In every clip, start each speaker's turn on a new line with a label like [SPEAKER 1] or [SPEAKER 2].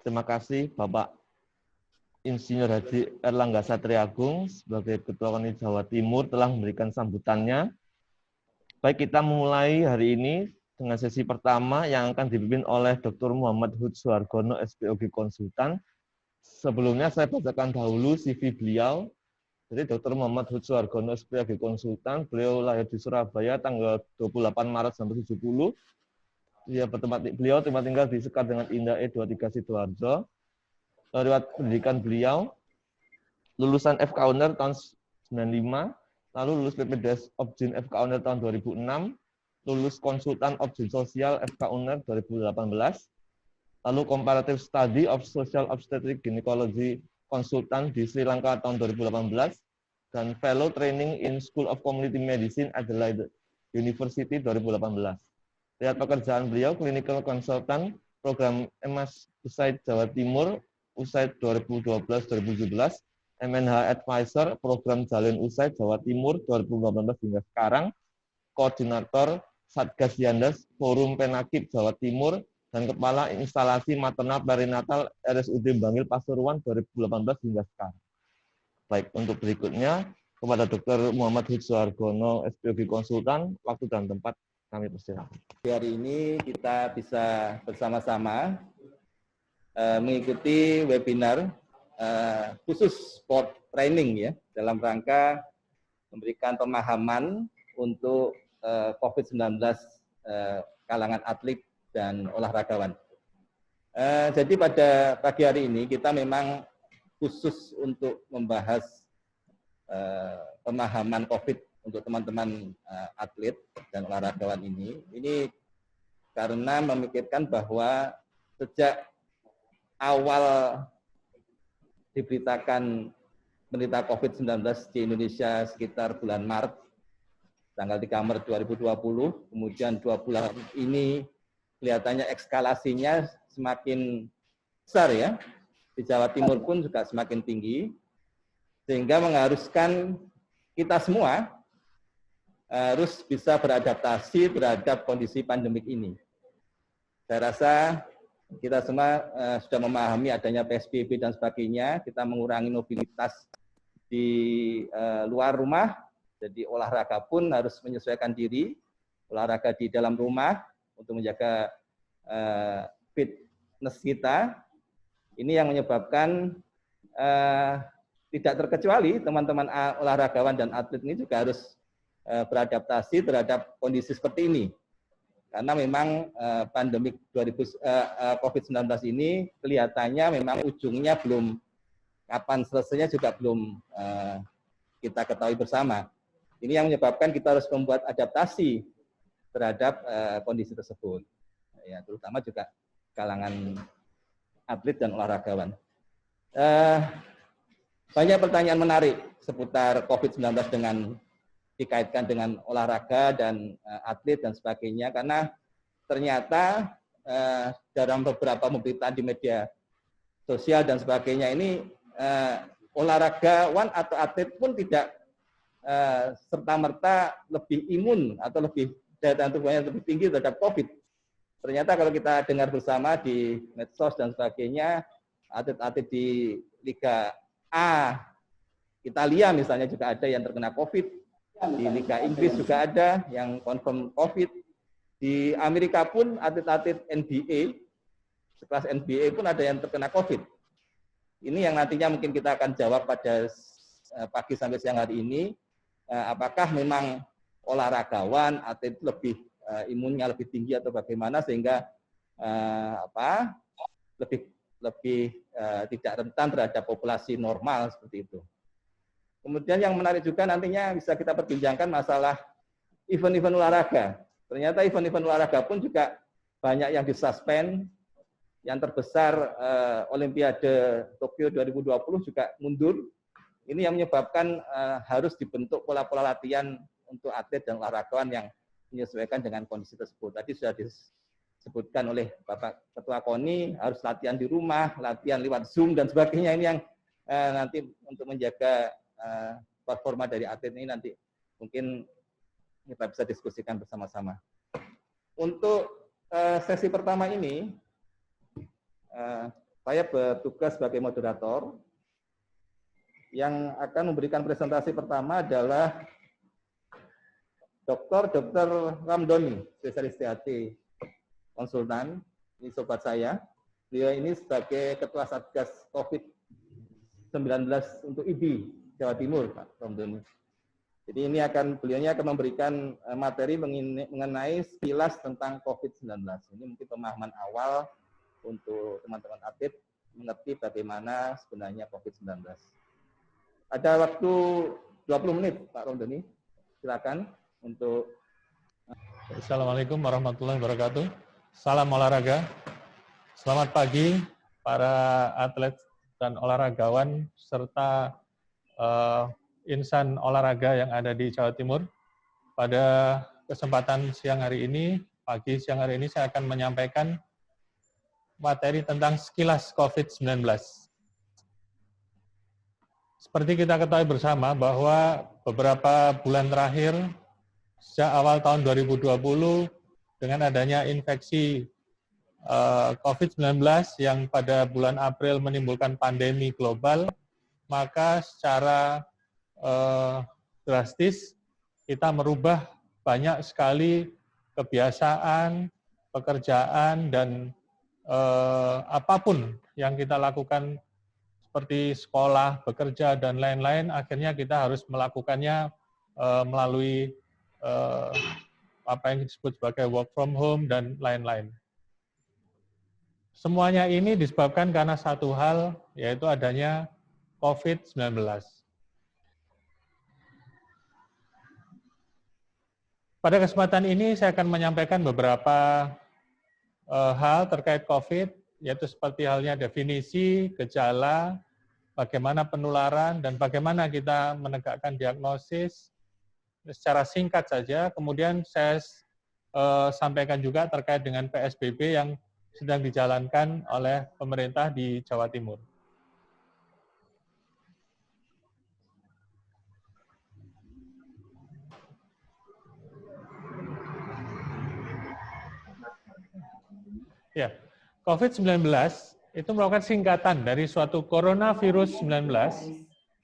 [SPEAKER 1] Terima kasih Bapak Insinyur Haji Erlangga Satriagung sebagai Ketua KONI Jawa Timur telah memberikan sambutannya. Baik, kita memulai hari ini dengan sesi pertama yang akan dipimpin oleh Dr. Muhammad Hud Suhargono, SPOG Konsultan. Sebelumnya saya bacakan dahulu CV beliau. Jadi Dr. Muhammad Hud Suhargono, SPOG Konsultan, beliau lahir di Surabaya tanggal 28 Maret 1970. Beliau tempat tinggal di Sekar dengan Indah E23 Sidoarjo. Riwayat pendidikan beliau, lulusan FK Uner tahun 95, lalu lulus PPDS Objin FK Uner tahun 2006, lulus konsultan Objin Sosial FK Uner 2018, lalu Comparative Study of Social Obstetric Gynecology konsultan di Sri Lanka tahun 2018, dan Fellow Training in School of Community Medicine Adelaide University 2018. Lihat pekerjaan beliau, Clinical Consultant, program EMAS USAID Jawa Timur, USAID 2012-2017, MNH Advisor, program Jalin USAID Jawa Timur 2018 hingga sekarang, Koordinator Satgas Yandas, Forum Penakib Jawa Timur, dan Kepala Instalasi Maternal Perinatal RSUD Bangil Pasuruan 2018 hingga sekarang. Baik, untuk berikutnya, kepada Dr. Muhammad Hud Suhargono, SPOG Konsultan, waktu dan tempat kami persilakan.
[SPEAKER 2] Hari ini kita bisa bersama-sama mengikuti webinar khusus sport training ya, dalam rangka memberikan pemahaman untuk COVID-19 kalangan atlet dan olahragawan. Jadi pada pagi hari ini kita memang khusus untuk membahas pemahaman COVID untuk teman-teman atlet dan olahragawan ini karena memikirkan bahwa sejak awal diberitakan penderita COVID-19 di Indonesia sekitar bulan Maret, tanggal 3 Maret 2020, kemudian 2 bulan ini kelihatannya eskalasinya semakin besar ya, di Jawa Timur pun juga semakin tinggi, sehingga mengharuskan kita semua harus bisa beradaptasi terhadap kondisi pandemik ini. Saya rasa kita semua sudah memahami adanya PSBB dan sebagainya, kita mengurangi mobilitas di luar rumah, jadi olahraga pun harus menyesuaikan diri, olahraga di dalam rumah untuk menjaga fitness kita. Ini yang menyebabkan tidak terkecuali teman-teman olahragawan dan atlet ini juga harus beradaptasi terhadap kondisi seperti ini. Karena memang pandemik COVID-19 ini kelihatannya memang ujungnya belum, kapan selesainya juga belum kita ketahui bersama. Ini yang menyebabkan kita harus membuat adaptasi terhadap kondisi tersebut. Ya, terutama juga kalangan atlet dan olahragawan. Banyak pertanyaan menarik seputar COVID-19 dikaitkan dengan olahraga dan atlet dan sebagainya, karena ternyata dalam beberapa pemberitaan di media sosial dan sebagainya ini olahragawan atau atlet pun tidak serta-merta lebih imun atau lebih daya tahan tubuhnya lebih tinggi terhadap COVID. Ternyata kalau kita dengar bersama di medsos dan sebagainya, atlet-atlet di Liga A Italia misalnya juga ada yang terkena COVID, di Liga Inggris juga ada yang confirm COVID, di Amerika pun atlet-atlet NBA, sekelas NBA pun ada yang terkena COVID. Ini yang nantinya mungkin kita akan jawab pada pagi sampai siang hari ini, apakah memang olahragawan, atlet lebih imunnya lebih tinggi atau bagaimana sehingga lebih tidak rentan terhadap populasi normal seperti itu. Kemudian yang menarik juga nantinya bisa kita perbincangkan masalah event-event olahraga. Ternyata event-event olahraga pun juga banyak yang disuspend. Yang terbesar Olimpiade Tokyo 2020 juga mundur. Ini yang menyebabkan harus dibentuk pola-pola latihan untuk atlet dan olahragawan yang menyesuaikan dengan kondisi tersebut. Tadi sudah disebutkan oleh Bapak Ketua KONI, harus latihan di rumah, latihan lewat Zoom dan sebagainya. Ini yang nanti untuk menjaga performa dari atlet ini nanti mungkin kita bisa diskusikan bersama-sama. Untuk sesi pertama ini, Saya bertugas sebagai moderator. Yang akan memberikan presentasi pertama adalah Dr. Ramdhani, spesialis THT konsultan. Ini sobat saya. Beliau ini sebagai Ketua Satgas COVID-19 untuk IBI Jawa Timur, Pak Ramdhani. Jadi ini beliaunya akan memberikan materi mengenai sekilas tentang COVID-19. Ini mungkin pemahaman awal untuk teman-teman atlet mengerti bagaimana sebenarnya COVID-19. Ada waktu 20 menit, Pak Ramdhani. Silakan untuk.
[SPEAKER 3] Assalamualaikum warahmatullahi wabarakatuh. Salam olahraga. Selamat pagi para atlet dan olahragawan serta insan olahraga yang ada di Jawa Timur. Pada kesempatan siang hari ini, siang hari ini saya akan menyampaikan materi tentang sekilas COVID-19. Seperti kita ketahui bersama bahwa beberapa bulan terakhir, sejak awal tahun 2020, dengan adanya infeksi COVID-19 yang pada bulan April menimbulkan pandemi global, maka secara drastis kita merubah banyak sekali kebiasaan, pekerjaan, dan apapun yang kita lakukan seperti sekolah, bekerja, dan lain-lain, akhirnya kita harus melakukannya melalui apa yang disebut sebagai work from home dan lain-lain. Semuanya ini disebabkan karena satu hal, yaitu adanya COVID-19. Pada kesempatan ini saya akan menyampaikan beberapa hal terkait COVID, yaitu seperti halnya definisi, gejala, bagaimana penularan, dan bagaimana kita menegakkan diagnosis secara singkat saja. Kemudian saya sampaikan juga terkait dengan PSBB yang sedang dijalankan oleh pemerintah di Jawa Timur. Ya, COVID-19 itu merupakan singkatan dari suatu coronavirus 19,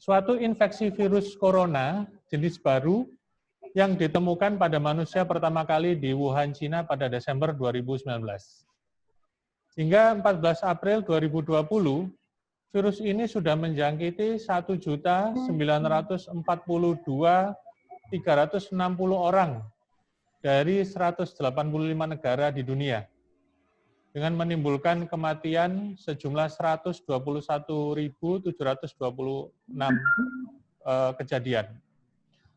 [SPEAKER 3] suatu infeksi virus corona jenis baru yang ditemukan pada manusia pertama kali di Wuhan, Cina pada Desember 2019. Hingga 14 April 2020, virus ini sudah menjangkiti 1.942.360 orang dari 185 negara di dunia, dengan menimbulkan kematian sejumlah 121.726 kejadian.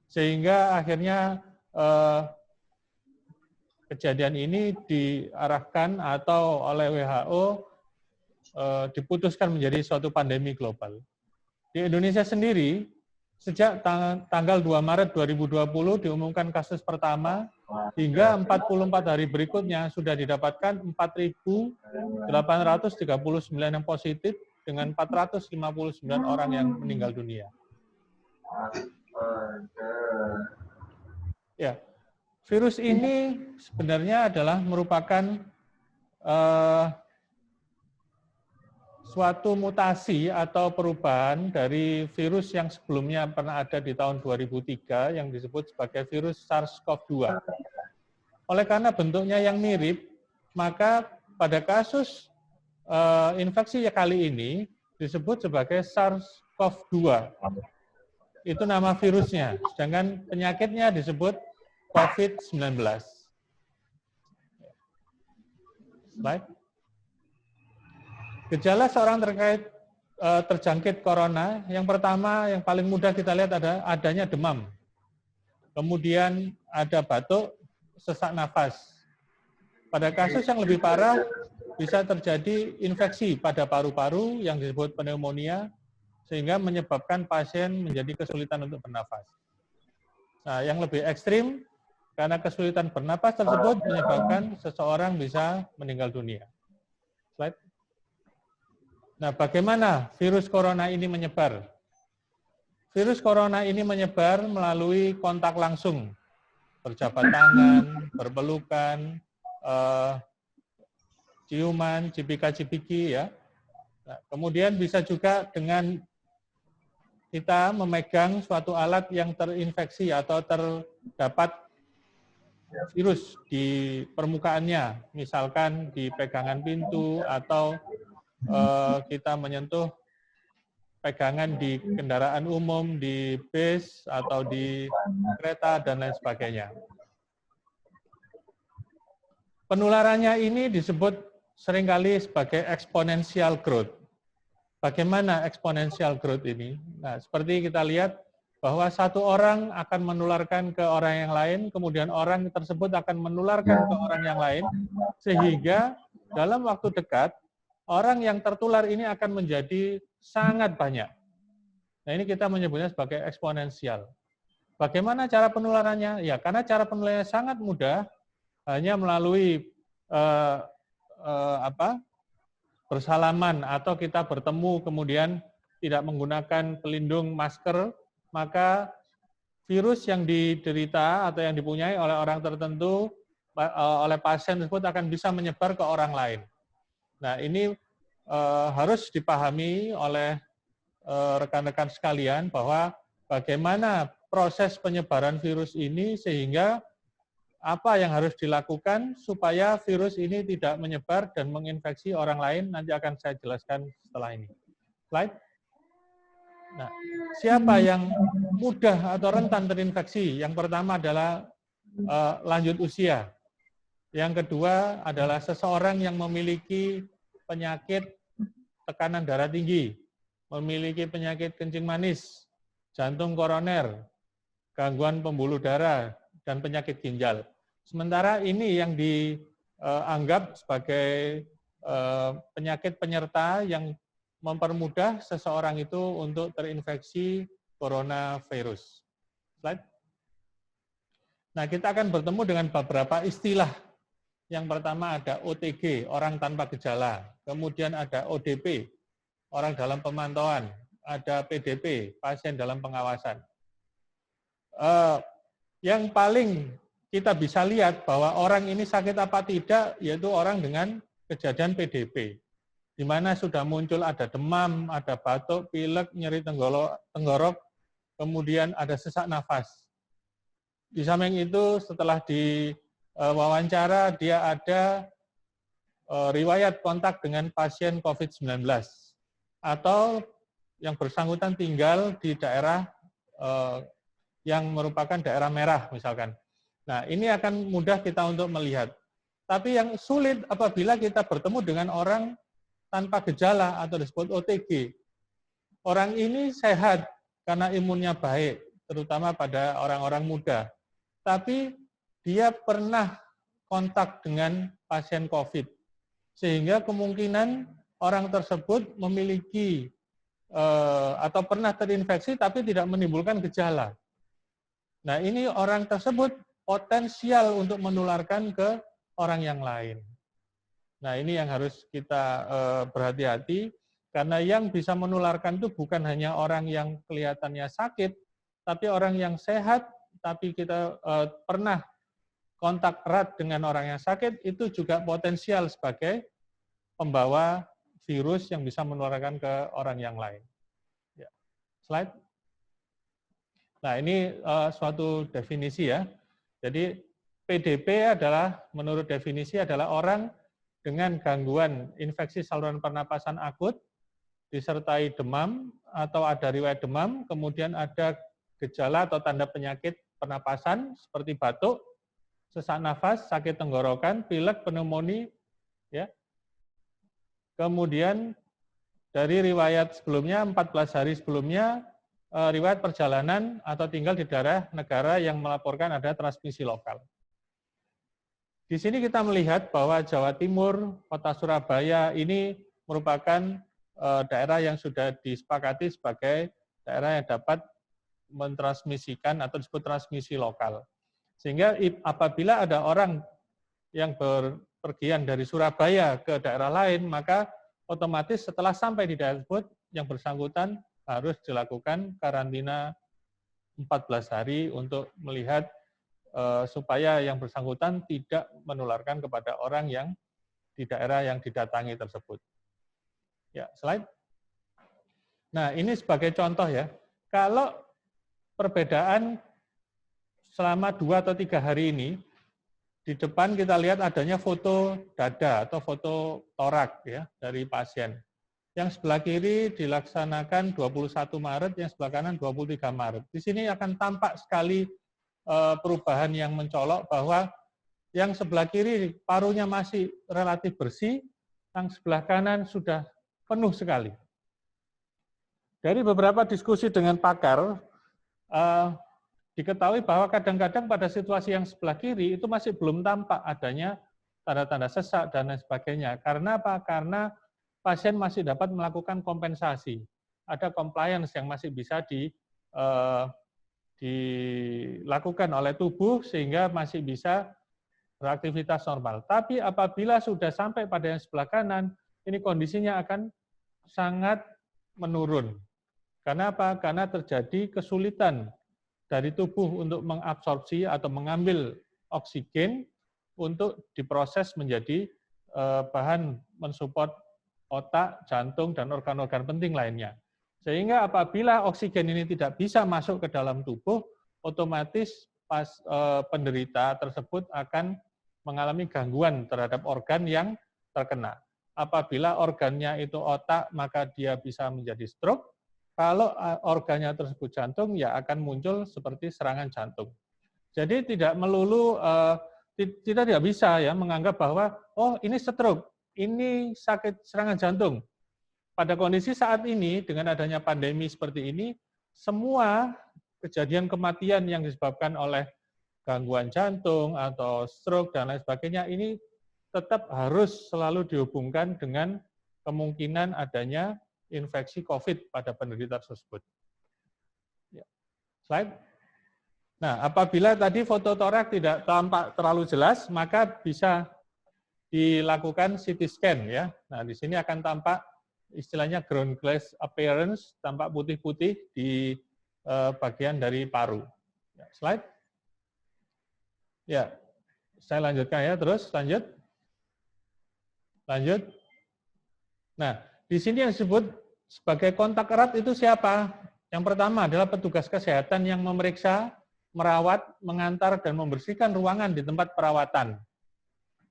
[SPEAKER 3] Sehingga akhirnya kejadian ini diarahkan atau oleh WHO diputuskan menjadi suatu pandemi global. Di Indonesia sendiri, sejak tanggal 2 Maret 2020 diumumkan kasus pertama, hingga 44 hari berikutnya sudah didapatkan 4.839 yang positif dengan 459 orang yang meninggal dunia. Ya, virus ini sebenarnya adalah merupakan suatu mutasi atau perubahan dari virus yang sebelumnya pernah ada di tahun 2003 yang disebut sebagai virus SARS-CoV-2. Oleh karena bentuknya yang mirip, maka pada kasus infeksi kali ini disebut sebagai SARS-CoV-2. Itu nama virusnya, sedangkan penyakitnya disebut COVID-19. Slide. Gejala seorang terjangkit corona, yang pertama, yang paling mudah kita lihat adanya demam. Kemudian ada batuk, sesak nafas. Pada kasus yang lebih parah, bisa terjadi infeksi pada paru-paru yang disebut pneumonia, sehingga menyebabkan pasien menjadi kesulitan untuk bernafas. Nah, yang lebih ekstrim, karena kesulitan bernapas tersebut menyebabkan seseorang bisa meninggal dunia. Slide. Nah, bagaimana virus corona ini menyebar? Virus corona ini menyebar melalui kontak langsung, berjabat tangan, berpelukan, ciuman, cipika-cipiki, ya. Nah, kemudian bisa juga dengan kita memegang suatu alat yang terinfeksi atau terdapat virus di permukaannya, misalkan di pegangan pintu atau kita menyentuh pegangan di kendaraan umum, di bis atau di kereta dan lain sebagainya. Penularannya ini disebut seringkali sebagai exponential growth. Bagaimana exponential growth ini? Nah, seperti kita lihat bahwa satu orang akan menularkan ke orang yang lain, kemudian orang tersebut akan menularkan ke orang yang lain, sehingga dalam waktu dekat, orang yang tertular ini akan menjadi sangat banyak. Nah, ini kita menyebutnya sebagai eksponensial. Bagaimana cara penularannya? Ya, karena cara penularannya sangat mudah, hanya melalui bersalaman atau kita bertemu kemudian tidak menggunakan pelindung masker, maka virus yang diderita atau yang dipunyai oleh orang tertentu, oleh pasien tersebut akan bisa menyebar ke orang lain. Nah, ini harus dipahami oleh rekan-rekan sekalian bahwa bagaimana proses penyebaran virus ini sehingga apa yang harus dilakukan supaya virus ini tidak menyebar dan menginfeksi orang lain, nanti akan saya jelaskan setelah ini. Slide. Nah, siapa yang mudah atau rentan terinfeksi? Yang pertama adalah lanjut usia. Yang kedua adalah seseorang yang memiliki penyakit tekanan darah tinggi, memiliki penyakit kencing manis, jantung koroner, gangguan pembuluh darah, dan penyakit ginjal. Sementara ini yang dianggap sebagai penyakit penyerta yang mempermudah seseorang itu untuk terinfeksi coronavirus. Slide. Nah, kita akan bertemu dengan beberapa istilah. Yang pertama ada OTG, orang tanpa gejala. Kemudian ada ODP, orang dalam pemantauan. Ada PDP, pasien dalam pengawasan. Yang paling kita bisa lihat bahwa orang ini sakit apa tidak, yaitu orang dengan kejadian PDP, di mana sudah muncul ada demam, ada batuk, pilek, nyeri tenggorok, kemudian ada sesak nafas. Di samping itu, setelah diwawancara, dia ada riwayat kontak dengan pasien COVID-19, atau yang bersangkutan tinggal di daerah yang merupakan daerah merah misalkan. Nah, ini akan mudah kita untuk melihat. Tapi yang sulit apabila kita bertemu dengan orang tanpa gejala atau disebut OTG. Orang ini sehat karena imunnya baik, terutama pada orang-orang muda. Tapi dia pernah kontak dengan pasien COVID. Sehingga kemungkinan orang tersebut memiliki atau pernah terinfeksi tapi tidak menimbulkan gejala. Nah, ini orang tersebut potensial untuk menularkan ke orang yang lain. Nah, ini yang harus kita berhati-hati, karena yang bisa menularkan itu bukan hanya orang yang kelihatannya sakit, tapi orang yang sehat, tapi kita pernah kontak erat dengan orang yang sakit, itu juga potensial sebagai pembawa virus yang bisa menularkan ke orang yang lain. Ya. Slide. Nah, ini suatu definisi ya. Jadi PDP adalah, menurut definisi, adalah orang dengan gangguan infeksi saluran pernapasan akut, disertai demam atau ada riwayat demam, kemudian ada gejala atau tanda penyakit pernapasan seperti batuk, sesak nafas, sakit tenggorokan, pilek, pneumonia, ya. Kemudian dari riwayat sebelumnya, 14 hari sebelumnya, riwayat perjalanan atau tinggal di daerah negara yang melaporkan ada transmisi lokal. Di sini kita melihat bahwa Jawa Timur, Kota Surabaya ini merupakan daerah yang sudah disepakati sebagai daerah yang dapat mentransmisikan atau disebut transmisi lokal. Sehingga apabila ada orang yang berpergian dari Surabaya ke daerah lain, maka otomatis setelah sampai di daerah tersebut, yang bersangkutan harus dilakukan karantina 14 hari untuk melihat supaya yang bersangkutan tidak menularkan kepada orang yang di daerah yang didatangi tersebut. Ya, slide. Nah, ini sebagai contoh ya. Kalau perbedaan selama 2 atau 3 hari ini, di depan kita lihat adanya foto dada atau foto torak ya dari pasien. Yang sebelah kiri dilaksanakan 21 Maret, yang sebelah kanan 23 Maret. Di sini akan tampak sekali perubahan yang mencolok bahwa yang sebelah kiri parunya masih relatif bersih, yang sebelah kanan sudah penuh sekali. Dari beberapa diskusi dengan pakar, diketahui bahwa kadang-kadang pada situasi yang sebelah kiri itu masih belum tampak adanya tanda-tanda sesak dan lain sebagainya. Karena apa? Karena pasien masih dapat melakukan kompensasi. Ada compliance yang masih bisa dilakukan oleh tubuh sehingga masih bisa beraktivitas normal. Tapi apabila sudah sampai pada yang sebelah kanan, ini kondisinya akan sangat menurun. Karena apa? Karena terjadi kesulitan dari tubuh untuk mengabsorpsi atau mengambil oksigen untuk diproses menjadi bahan mensupport otak, jantung, dan organ-organ penting lainnya. Sehingga apabila oksigen ini tidak bisa masuk ke dalam tubuh, otomatis penderita tersebut akan mengalami gangguan terhadap organ yang terkena. Apabila organnya itu otak, maka dia bisa menjadi stroke. Kalau organnya tersebut jantung, ya akan muncul seperti serangan jantung. Jadi tidak melulu, kita tidak bisa ya menganggap bahwa, oh ini stroke, ini sakit serangan jantung. Pada kondisi saat ini, dengan adanya pandemi seperti ini, semua kejadian kematian yang disebabkan oleh gangguan jantung atau stroke dan lain sebagainya, ini tetap harus selalu dihubungkan dengan kemungkinan adanya infeksi COVID pada penderita tersebut. Ya. Slide. Nah, apabila tadi foto torak tidak tampak terlalu jelas, maka bisa dilakukan CT scan ya. Nah, di sini akan tampak istilahnya ground glass appearance, tampak putih-putih di bagian dari paru. Ya, slide. Ya, saya lanjutkan ya, terus lanjut. Lanjut. Nah, di sini yang disebut sebagai kontak erat itu siapa? Yang pertama adalah petugas kesehatan yang memeriksa, merawat, mengantar, dan membersihkan ruangan di tempat perawatan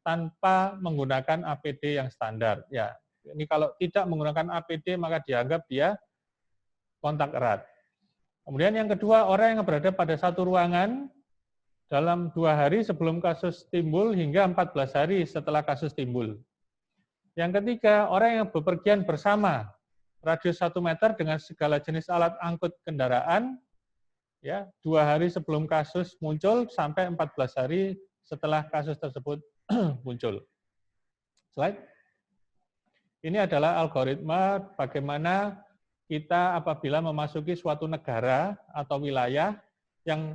[SPEAKER 3] tanpa menggunakan APD yang standar. Ya, ini kalau tidak menggunakan APD maka dianggap dia kontak erat. Kemudian yang kedua, orang yang berada pada satu ruangan dalam 2 hari sebelum kasus timbul hingga 14 hari setelah kasus timbul. Yang ketiga, orang yang bepergian bersama radius 1 meter dengan segala jenis alat angkut kendaraan, ya 2 hari sebelum kasus muncul sampai 14 hari setelah kasus tersebut muncul. Slide. Ini adalah algoritma bagaimana kita apabila memasuki suatu negara atau wilayah yang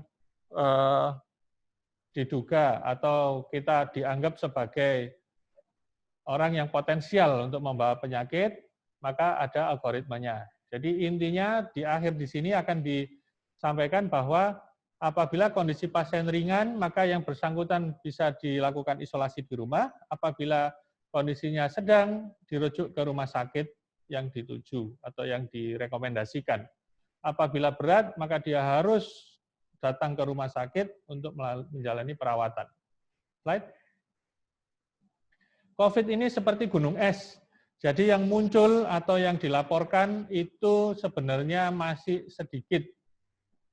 [SPEAKER 3] diduga atau kita dianggap sebagai orang yang potensial untuk membawa penyakit, maka ada algoritmanya. Jadi intinya di akhir di sini akan disampaikan bahwa apabila kondisi pasien ringan, maka yang bersangkutan bisa dilakukan isolasi di rumah. Apabila kondisinya sedang, dirujuk ke rumah sakit yang dituju atau yang direkomendasikan. Apabila berat, maka dia harus datang ke rumah sakit untuk menjalani perawatan. Slide. COVID ini seperti gunung es. Jadi yang muncul atau yang dilaporkan itu sebenarnya masih sedikit.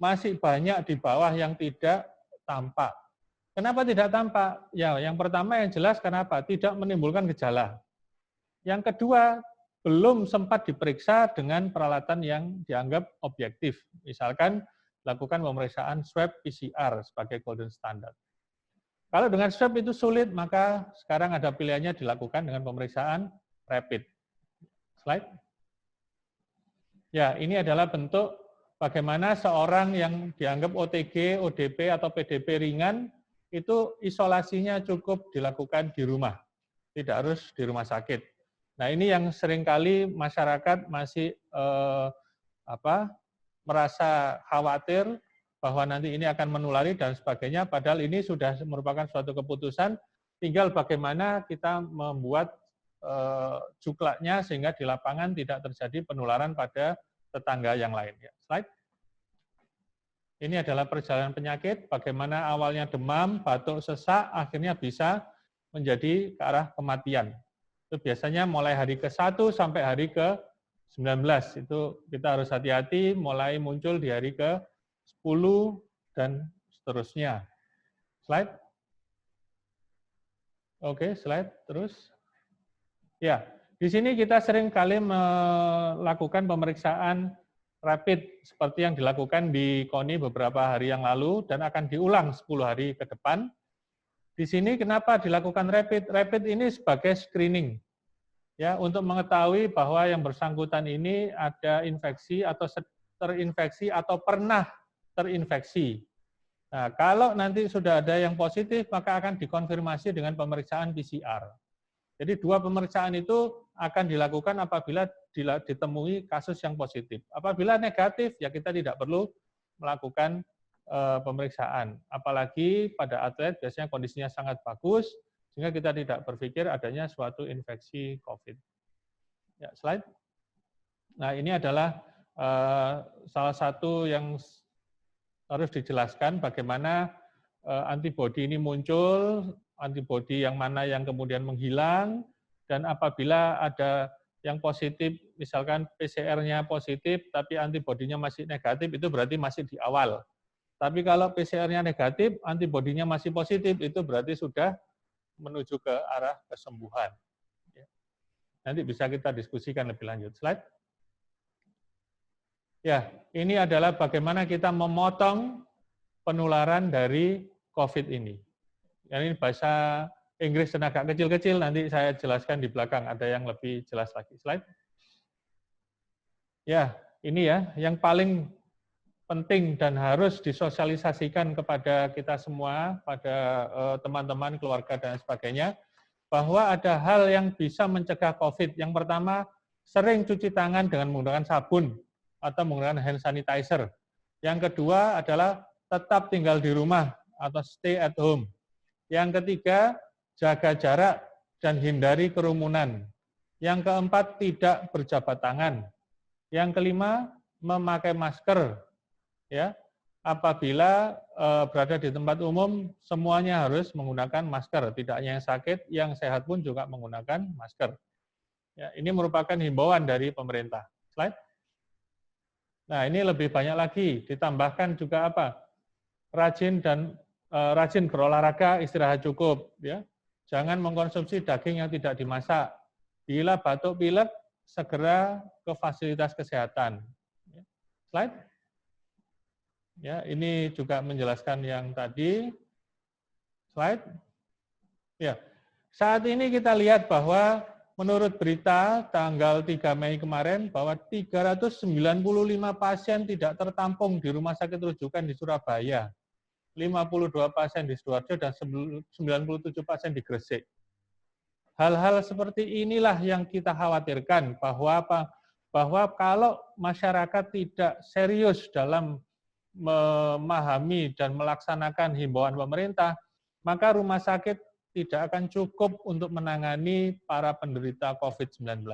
[SPEAKER 3] Masih banyak di bawah yang tidak tampak. Kenapa tidak tampak? Ya, yang pertama yang jelas kenapa? Tidak menimbulkan gejala. Yang kedua, belum sempat diperiksa dengan peralatan yang dianggap objektif. Misalkan lakukan pemeriksaan swab PCR sebagai golden standard. Kalau dengan swab itu sulit, maka sekarang ada pilihannya dilakukan dengan pemeriksaan rapid. Slide. Ya, ini adalah bentuk bagaimana seorang yang dianggap OTG, ODP, atau PDP ringan, itu isolasinya cukup dilakukan di rumah. Tidak harus di rumah sakit. Nah, ini yang seringkali masyarakat masih merasa khawatir bahwa nanti ini akan menulari dan sebagainya, padahal ini sudah merupakan suatu keputusan, tinggal bagaimana kita membuat cuklaknya sehingga di lapangan tidak terjadi penularan pada tetangga yang lain. Ya, slide. Ini adalah perjalanan penyakit, bagaimana awalnya demam, batuk, sesak, akhirnya bisa menjadi ke arah kematian. Itu biasanya mulai hari ke-1 sampai hari ke-19. Itu kita harus hati-hati, mulai muncul di hari ke-10 dan seterusnya. Slide. Oke, slide terus. Ya, di sini kita sering kali melakukan pemeriksaan rapid seperti yang dilakukan di KONI beberapa hari yang lalu dan akan diulang 10 hari ke depan. Di sini kenapa dilakukan rapid? Rapid ini sebagai screening, ya, untuk mengetahui bahwa yang bersangkutan ini ada infeksi atau terinfeksi atau pernah terinfeksi. Nah, kalau nanti sudah ada yang positif, maka akan dikonfirmasi dengan pemeriksaan PCR. Jadi 2 pemeriksaan itu akan dilakukan apabila ditemui kasus yang positif. Apabila negatif, ya kita tidak perlu melakukan pemeriksaan. Apalagi pada atlet biasanya kondisinya sangat bagus, sehingga kita tidak berpikir adanya suatu infeksi COVID. Ya, slide. Nah, ini adalah salah satu yang harus dijelaskan bagaimana antibodi ini muncul, antibodi yang mana yang kemudian menghilang, dan apabila ada yang positif, misalkan PCR-nya positif, tapi antibodinya masih negatif, itu berarti masih di awal. Tapi kalau PCR-nya negatif, antibodinya masih positif, itu berarti sudah menuju ke arah kesembuhan. Nanti bisa kita diskusikan lebih lanjut. Slide. Ya, ini adalah bagaimana kita memotong penularan dari COVID ini. Ini bahasa Inggris dan agak kecil-kecil, nanti saya jelaskan di belakang, ada yang lebih jelas lagi. Slide. Ya, ini ya, yang paling penting dan harus disosialisasikan kepada kita semua, pada teman-teman, keluarga, dan sebagainya, bahwa ada hal yang bisa mencegah COVID. Yang pertama, sering cuci tangan dengan menggunakan sabun atau menggunakan hand sanitizer. Yang kedua adalah tetap tinggal di rumah atau stay at home. Yang ketiga, jaga jarak dan hindari kerumunan. Yang keempat, tidak berjabat tangan. Yang kelima, memakai masker. Ya, apabila berada di tempat umum, semuanya harus menggunakan masker. Tidak hanya yang sakit, yang sehat pun juga menggunakan masker. Ya, ini merupakan himbauan dari pemerintah. Slide. Nah, ini lebih banyak lagi. Ditambahkan juga apa? Rajin berolahraga, istirahat cukup, ya. Jangan mengkonsumsi daging yang tidak dimasak. Bila batuk pilek, segera ke fasilitas kesehatan. Slide. Ya, ini juga menjelaskan yang tadi. Slide. Ya. Saat ini kita lihat bahwa menurut berita tanggal 3 Mei kemarin bahwa 395 pasien tidak tertampung di rumah sakit rujukan di Surabaya. 52 pasien di Sidoarjo dan 97 pasien di Gresik. Hal-hal seperti inilah yang kita khawatirkan bahwa kalau masyarakat tidak serius dalam memahami dan melaksanakan himbauan pemerintah, maka rumah sakit tidak akan cukup untuk menangani para penderita COVID-19.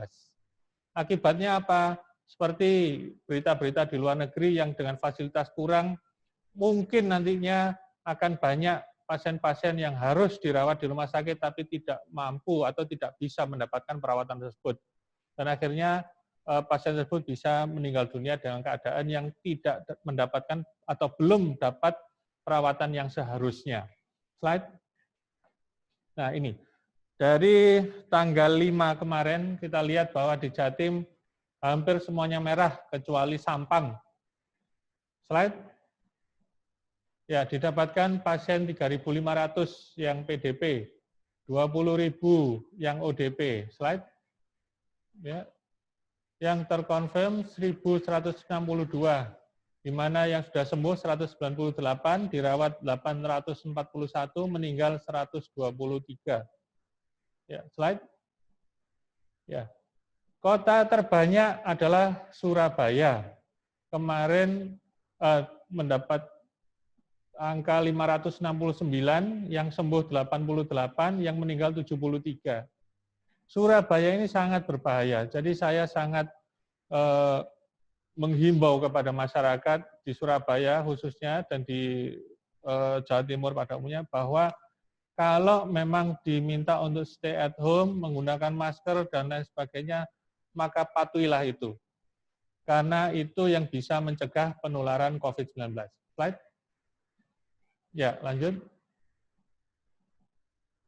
[SPEAKER 3] Akibatnya apa? Seperti berita-berita di luar negeri yang dengan fasilitas kurang, mungkin nantinya akan banyak pasien-pasien yang harus dirawat di rumah sakit tapi tidak mampu atau tidak bisa mendapatkan perawatan tersebut. Dan akhirnya pasien tersebut bisa meninggal dunia dengan keadaan yang tidak mendapatkan atau belum dapat perawatan yang seharusnya. Slide. Nah, ini. Dari tanggal 5 kemarin kita lihat bahwa di Jatim hampir semuanya merah kecuali Sampang. Slide. Ya, didapatkan pasien 3.500 yang PDP, 20.000 yang ODP. Slide. Ya. Yang terkonfirm 1.162, di mana yang sudah sembuh 198, dirawat 841, meninggal 123. Ya, slide. Ya. Kota terbanyak adalah Surabaya. Kemarin mendapat angka 569, yang sembuh 88, yang meninggal 73. Surabaya ini sangat berbahaya. Jadi saya sangat menghimbau kepada masyarakat di Surabaya khususnya dan di Jawa Timur pada umumnya bahwa kalau memang diminta untuk stay at home, menggunakan masker dan lain sebagainya, maka patuhilah itu. Karena itu yang bisa mencegah penularan COVID-19. Slide. Ya, lanjut.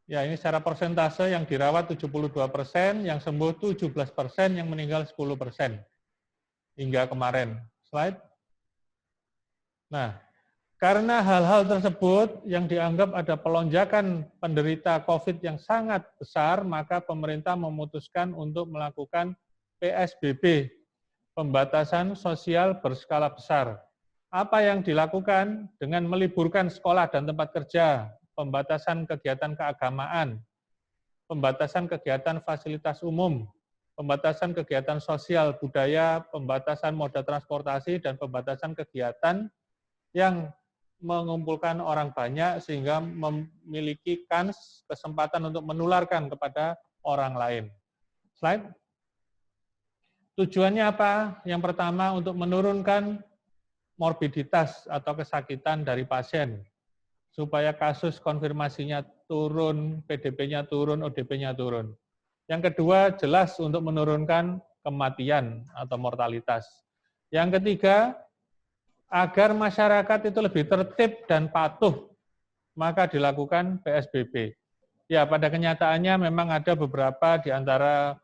[SPEAKER 3] Ya, ini secara persentase yang dirawat 72%, yang sembuh 17%, yang meninggal 10% hingga kemarin. Slide. Nah, karena hal-hal tersebut yang dianggap ada pelonjakan penderita COVID yang sangat besar, maka pemerintah memutuskan untuk melakukan PSBB, pembatasan sosial berskala besar. Apa yang dilakukan dengan meliburkan sekolah dan tempat kerja, pembatasan kegiatan keagamaan, pembatasan kegiatan fasilitas umum, pembatasan kegiatan sosial budaya, pembatasan moda transportasi, dan pembatasan kegiatan yang mengumpulkan orang banyak sehingga memiliki kesempatan untuk menularkan kepada orang lain. Slide. Tujuannya apa? Yang pertama untuk menurunkan morbiditas atau kesakitan dari pasien, supaya kasus konfirmasinya turun, PDP-nya turun, ODP-nya turun. Yang kedua, jelas untuk menurunkan kematian atau mortalitas. Yang ketiga, agar masyarakat itu lebih tertib dan patuh, maka dilakukan PSBB. Ya, pada kenyataannya memang ada beberapa di antara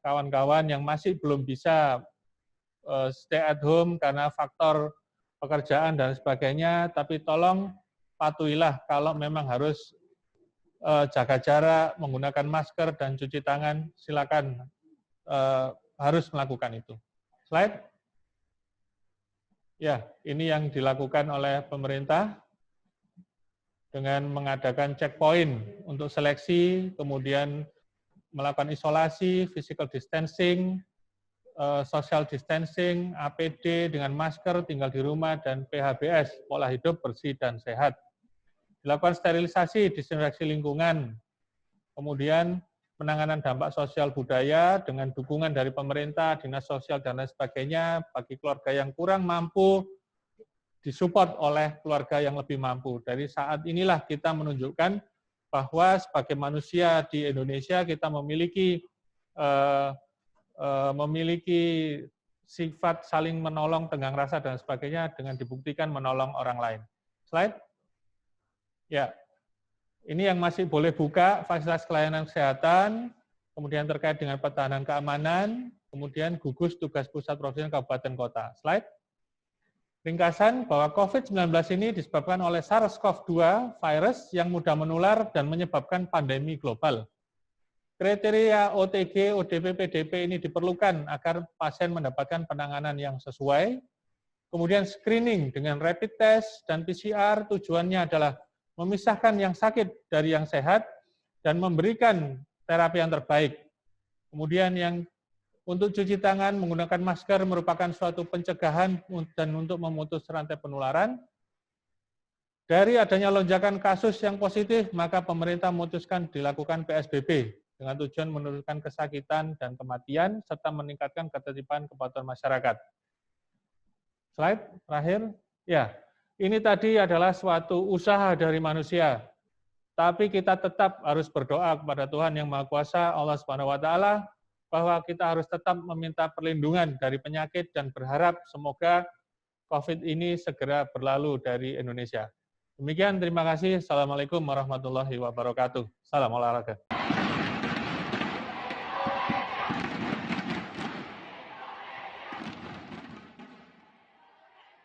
[SPEAKER 3] kawan-kawan yang masih belum bisa stay at home karena faktor pekerjaan dan sebagainya, tapi tolong patuhilah kalau memang harus jaga jarak, menggunakan masker, dan cuci tangan, silakan harus melakukan itu. Slide. Ya, ini yang dilakukan oleh pemerintah dengan mengadakan checkpoint untuk seleksi, kemudian melakukan isolasi, physical distancing, social distancing, APD dengan masker, tinggal di rumah, dan PHBS, pola hidup bersih dan sehat. Dilakukan sterilisasi, disinfeksi lingkungan, kemudian penanganan dampak sosial budaya dengan dukungan dari pemerintah, dinas sosial, dan lain sebagainya, bagi keluarga yang kurang mampu, disupport oleh keluarga yang lebih mampu. Dari saat inilah kita menunjukkan bahwa sebagai manusia di Indonesia kita memiliki sifat saling menolong, tenggang rasa, dan sebagainya dengan dibuktikan menolong orang lain. Slide. Ya, ini yang masih boleh buka, fasilitas pelayanan kesehatan, kemudian terkait dengan pertahanan keamanan, kemudian gugus tugas pusat provinsi kabupaten kota. Slide. Ringkasan bahwa COVID-19 ini disebabkan oleh SARS-CoV-2 virus yang mudah menular dan menyebabkan pandemi global. Kriteria OTG, ODP, PDP ini diperlukan agar pasien mendapatkan penanganan yang sesuai. Kemudian screening dengan rapid test dan PCR tujuannya adalah memisahkan yang sakit dari yang sehat dan memberikan terapi yang terbaik. Kemudian yang untuk cuci tangan, menggunakan masker merupakan suatu pencegahan dan untuk memutus rantai penularan. Dari adanya lonjakan kasus yang positif, maka pemerintah memutuskan dilakukan PSBB dengan tujuan menurunkan kesakitan dan kematian, serta meningkatkan ketertiban kepatuhan masyarakat. Slide terakhir. Ya, ini tadi adalah suatu usaha dari manusia. Tapi kita tetap harus berdoa kepada Tuhan Yang Maha Kuasa, Allah Subhanahu wa Ta'ala, bahwa kita harus tetap meminta perlindungan dari penyakit dan berharap semoga COVID ini segera berlalu dari Indonesia. Demikian, terima kasih. Assalamualaikum warahmatullahi wabarakatuh. Salam olahraga.